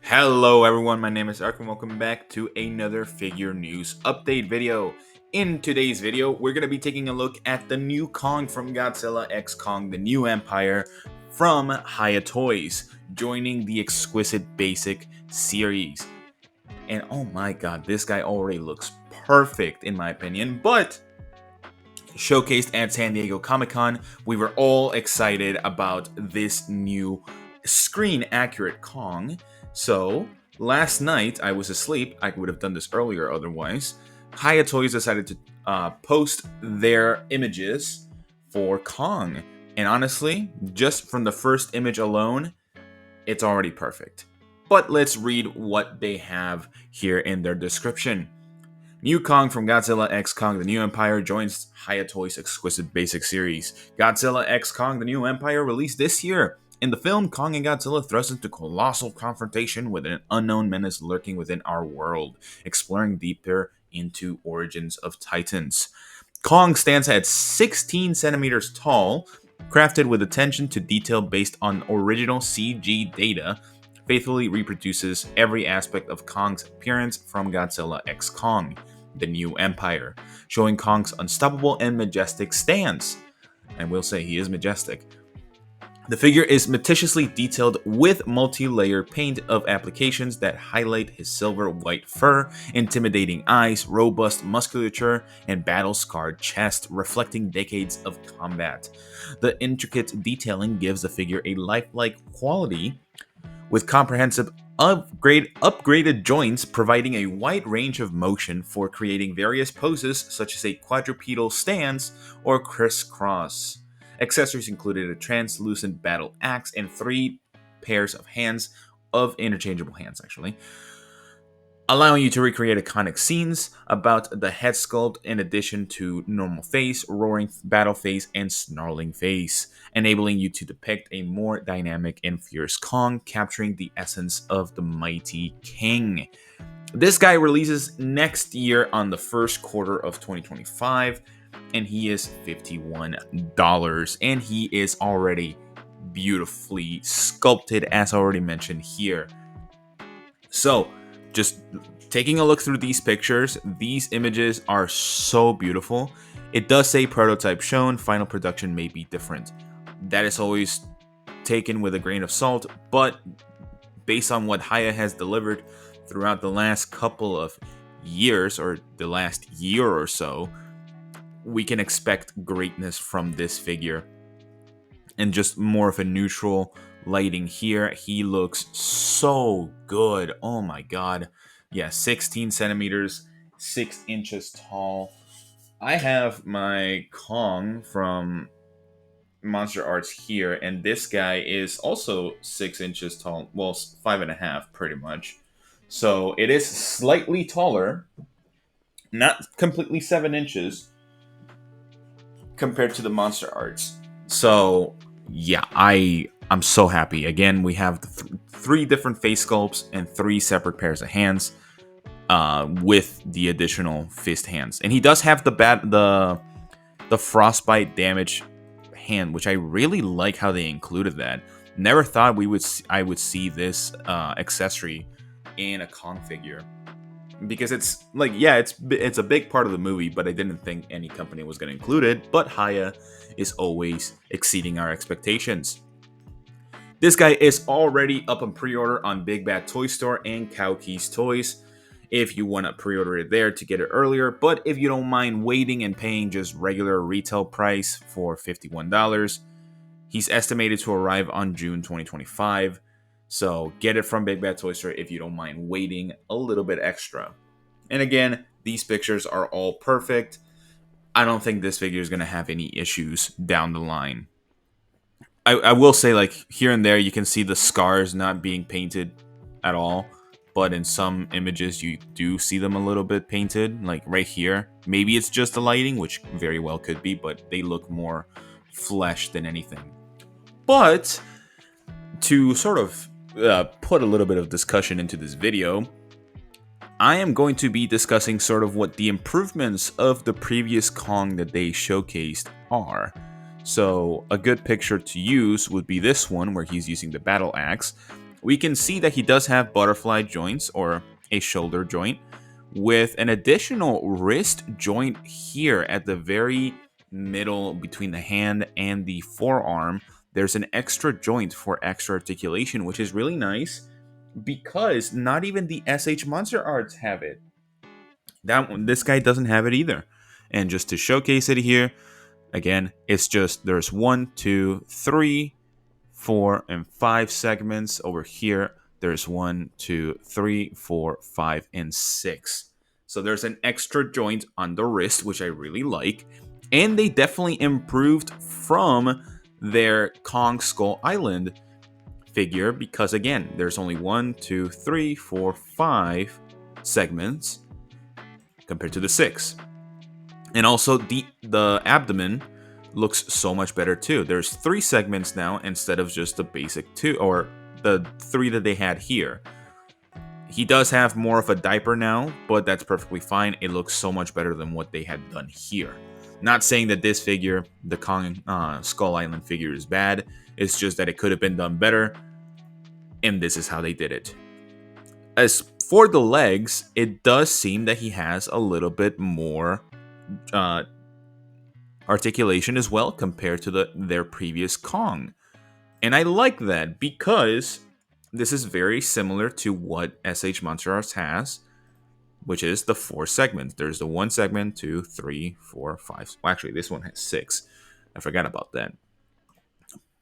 Hello everyone, my name is Ark and welcome back to another figure news update video. In today's video, we're going to be taking a look at the new Kong from Godzilla X Kong, the New Empire from Hiya Toys, joining the Exquisite Basic series. And oh my god, this guy already looks perfect in my opinion, but showcased at San Diego Comic-Con, we were all excited about this new screen-accurate Kong. So, last night, I was asleep. I would have done this earlier otherwise. Hiya Toys decided to post their images for Kong. And honestly, just from the first image alone, it's already perfect. But let's read what they have here in their description. New Kong from Godzilla X Kong, the New Empire joins Hiya Toys' Exquisite Basic series. Godzilla X Kong, the New Empire, released this year. In the film, Kong and Godzilla thrust into colossal confrontation with an unknown menace lurking within our world, exploring deeper into origins of Titans. Kong stands at 16 centimeters tall, crafted with attention to detail based on original CG data, faithfully reproduces every aspect of Kong's appearance from Godzilla X Kong, the New Empire, showing Kong's unstoppable and majestic stance. And we'll say he is majestic. The figure is meticulously detailed with multi-layer paint of applications that highlight his silver-white fur, intimidating eyes, robust musculature, and battle-scarred chest, reflecting decades of combat. The intricate detailing gives the figure a lifelike quality, with comprehensive upgraded joints providing a wide range of motion for creating various poses such as a quadrupedal stance or crisscross. Accessories included a translucent battle axe and 3 pairs of hands, of interchangeable hands actually, allowing you to recreate iconic scenes about the head sculpt in addition to normal face, roaring battle face, and snarling face, enabling you to depict a more dynamic and fierce Kong, capturing the essence of the mighty king. This guy releases next year on the first quarter of 2025, and he is $51, and he is already beautifully sculpted, as already mentioned here. So, just taking a look through these pictures, these images are so beautiful. It does say prototype shown, final production may be different. That is always taken with a grain of salt, but based on what Hiya has delivered throughout the last couple of years, or the last year or so, we can expect greatness from this figure. And just more of a neutral lighting here. He looks so good. Oh my god. Yeah, 16 centimeters, 6 inches tall. I have my Kong from Monster Arts here, and this guy is also 6 inches tall. Well, 5.5 pretty much. So it is slightly taller, not completely 7 inches compared to the Monster Arts. So yeah, I'm so happy. Again, we have the 3 different face sculpts and 3 separate pairs of hands, with the additional fist hands. And he does have the frostbite damage hand, which I really like how they included that. Never thought I would see this accessory in a Kong figure, because it's like, yeah, it's a big part of the movie, but I didn't think any company was going to include it. But Hiya is always exceeding our expectations. This guy is already up on pre-order on Big Bad Toy Store and Cow Keys Toys, if you want to pre-order it there to get it earlier. But if you don't mind waiting and paying just regular retail price for $51, he's estimated to arrive on June 2025. So get it from Big Bad Toy Store if you don't mind waiting a little bit extra. And again, these pictures are all perfect. I don't think this figure is going to have any issues down the line. I will say, like, here and there you can see the scars not being painted at all, but in some images you do see them a little bit painted, like right here. Maybe it's just the lighting, which very well could be, but they look more flesh than anything. But to sort of put a little bit of discussion into this video, I am going to be discussing sort of what the improvements of the previous Kong that they showcased are. So a good picture to use would be this one, where he's using the battle axe. we can see that he does have butterfly joints or a shoulder joint with an additional wrist joint here at the very middle between the hand and the forearm. There's an extra joint for extra articulation, which is really nice because not even the SH Monster Arts have it. This guy doesn't have it either. And just to showcase it here, again, it's just there's 1, 2, 3, 4, and 5 segments. Over here, there's 1, 2, 3, 4, 5, and 6. So there's an extra joint on the wrist, which I really like. And they definitely improved from their Kong Skull Island figure because, again, there's only 1, 2, 3, 4, 5 segments compared to the 6. And also, the abdomen looks so much better too. There's 3 segments now instead of just the basic 2 or the 3 that they had here. He does have more of a diaper now, but that's perfectly fine. It looks so much better than what they had done here. Not saying that this figure, the Kong Skull Island figure, is bad. It's just that it could have been done better, and this is how they did it. As for the legs, it does seem that he has a little bit more articulation as well compared to their previous Kong. And I like that because this is very similar to what SH Monster Arts has, which is the 4 segments. There's the 1 segment, 2, 3, 4, 5. Well, actually, this one has 6. I forgot about that.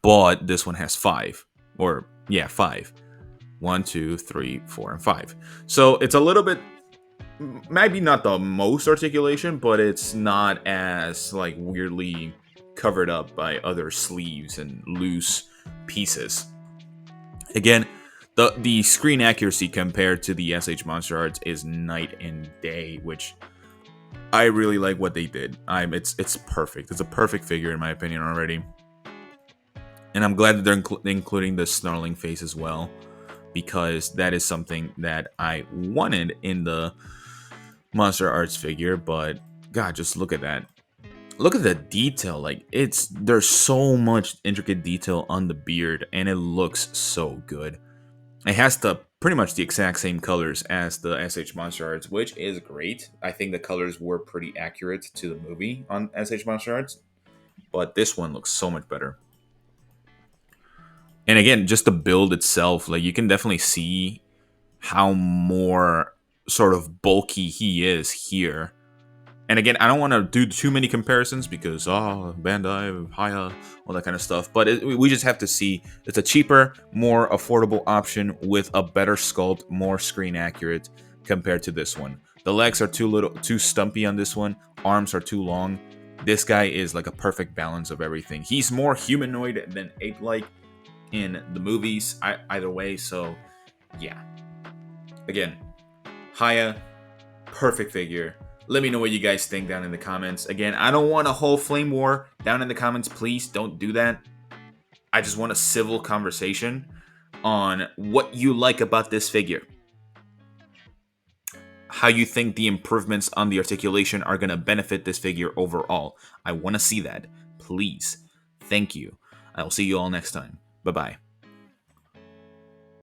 But this one has 5. Or, yeah, 5. 1, 2, 3, 4, and 5. So it's a little bit, maybe not the most articulation, but it's not as like weirdly covered up by other sleeves and loose pieces. Again, the screen accuracy compared to the SH Monster Arts is night and day, which I really like what they did. It's perfect. It's a perfect figure in my opinion already. And I'm glad that they're including the snarling face as well, because that is something that I wanted in the Monster Arts figure. But God, just look at that. Look at the detail. Like, there's so much intricate detail on the beard, and it looks so good. It has pretty much the exact same colors as the SH Monster Arts, which is great. I think the colors were pretty accurate to the movie on SH Monster Arts, but this one looks so much better. And again, just the build itself, like, you can definitely see how more sort of bulky he is here. And again, I don't want to do too many comparisons because, Bandai, Hiya, all that kind of stuff. But we just have to see it's a cheaper, more affordable option with a better sculpt, more screen accurate compared to this one. The legs are too stumpy on this one. Arms are too long. This guy is like a perfect balance of everything. He's more humanoid than ape-like in the movies, either way. So, yeah. Again, Hiya, perfect figure. Let me know what you guys think down in the comments. Again, I don't want a whole flame war down in the comments. Please don't do that. I just want a civil conversation on what you like about this figure. How you think the improvements on the articulation are going to benefit this figure overall. I want to see that. Please. Thank you. I will see you all next time. Bye-bye.